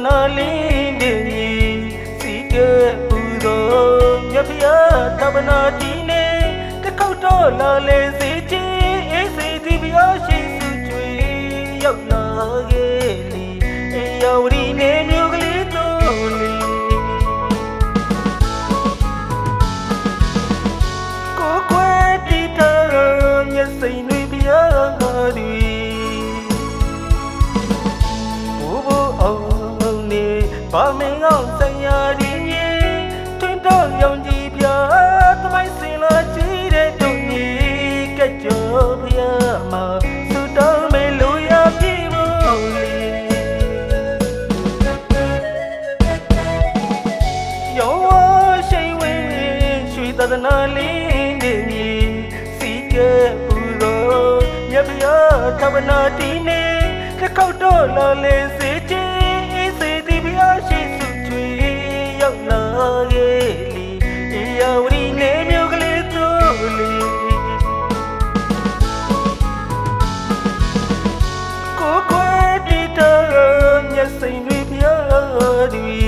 နာလင်းနေစီကဲပူသောမြတ်ဖျားတမနာတီနေတခေါက်တော့လာလေစေချီအေးစေတီဖျားရှိစုကျွေရောက်လာခဲ့လေယောဝရီနေမြို့ကလေးတို့လေကိုကွယ်တီထားမျက်စိတွေဖျားတွေဘာမင်းအောင်ဆိုင်ရာဒီမြေထွန်းတော့ရောင်ကြီးပြသမိုင်းစင်လာကြည့်တဲ့တုံကြီးကကြောဖျားမှာသူတော်မေလိုရပြေဖို့လေယောရှိန်ဝဲရွှေသဒနာလေးနေစီကဲပူတော်မြတ်ဗျာသဗ္ဗနာတီနေတစ်ခေါက်တော့လာလေစေချီရှိစုချွေရောက်လာခဲ့လေယာဝရီနေမြို့ကလေးတို့လေကိုကွယ်တီတော်မျက်စိတွေပြားတွေ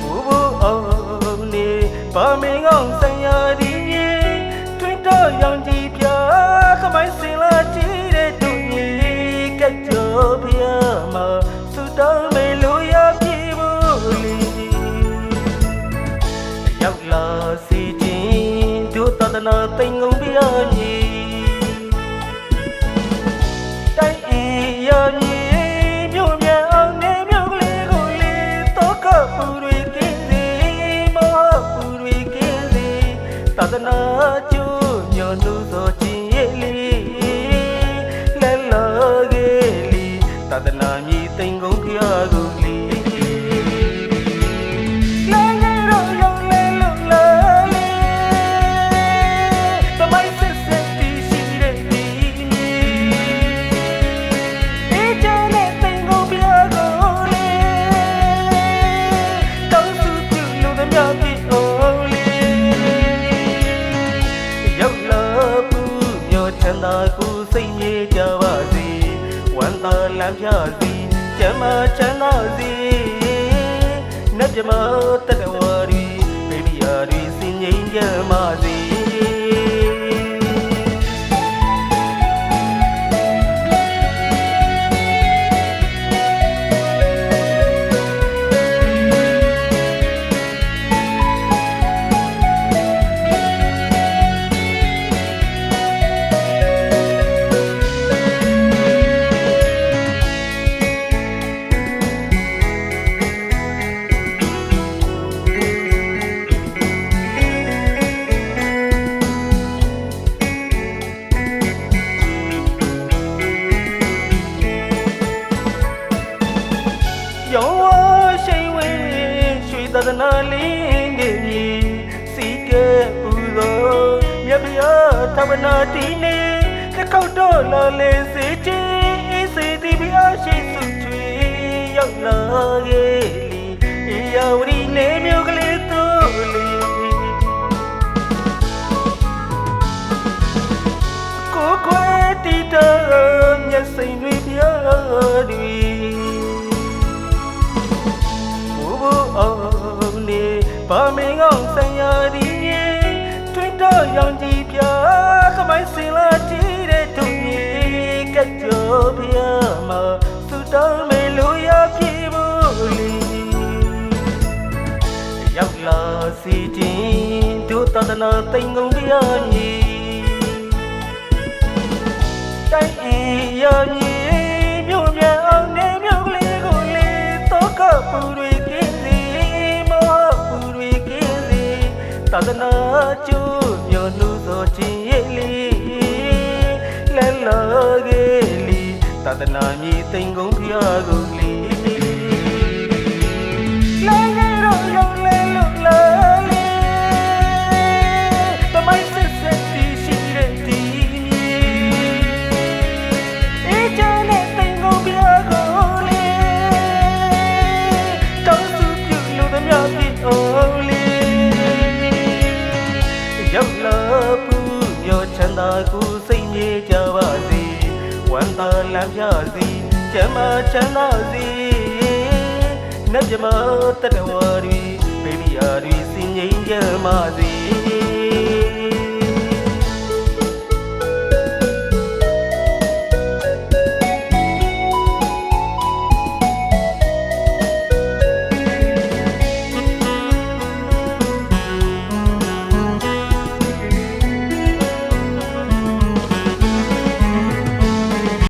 ဘူအောင်နေဘာမင်းအောင်ဆိုင်ရာဒီထွန်းတော့ရောင်ကြီးပြားသမိုင်းစင်လာကြည့်တဲ့တို့ကြီးကကြောဖျားမှာတော်မေလိုရပြေဖို့လေရောက်လာစီခြင်းတို့တဒနာသိငုံပြမည်တိုင်းဤရမည်မြို့မြန်အောင်နေမြို့ကလေးကိုလေတော့ကပူတွေကင်းစီမဟုတ်ပူတွေကင်းစီတဒနာကျိုးညွန်လို့သောခြင်းရဲ့လေလဲလာခဲ့လေတဒနာမြည်သိငုံပြကိုလေကိုစိတ်မြေကြပါစေဝမ်းသာလမ်းပြစီကျမ်းမာချမ်းသာစေနတ်မြမတတဝရီဘေဘီယာရီစင်ငိမ့်ကြပါစေသဒနာလေးနေစီကဲပူတော်မြတ်ဗျာသဗ္ဗနာတီနေတစ်ခေါက်တော့လာလေစေချီအေးစေတီဗျာရှိစုချွေရောက်လာခဲ့လေယာဝရီနေမြို့ကလေးတို့လေကိုကွယ်တီတော်မျက်စိတွေပြားတွေဘာမင်းအောင်ဆိုင်ရာဒီထွန်းတော့ရောင်ကြီးပြသမိုင်းစင်လာကြည့်တဲ့တို့ကြီးကကြောဖျားမှာသူတော်မေလိုရပြေဖို့လေရောက်လာစီခြင်းတို့တဒနာသိငုံပြမည်တိုင်းဤရမည်မြို့မြန်အောင်နေမြို့ကလေးကိုလေတော့ကပူတွေကင်းတဒနာကျိုးညွန်လို့သောခြင်းရဲ့လေလဲလာခဲ့လေတဒနာမြည်သိငုံဖျားကိုလေလဲလဲတော့ရောလဲလို့လာလေတမိုင်းစစ်စစ်တီရှိတဲ့တီအေးချမ်းတဲ့သိငုံဖျားကိုလေတောင်းစုပြုလို့သမျှပြည့်အောင်လေရောက်လာပူမျောချမ်းသာကိုစိတ်မြေကြပါစေဝမ်းသာလမ်းပြစီ ချမ်းသာချမ်းသာစီနတ်မြမတတဝရီဘေဘီယာရီစင်ငိမ့်ကြပါစေ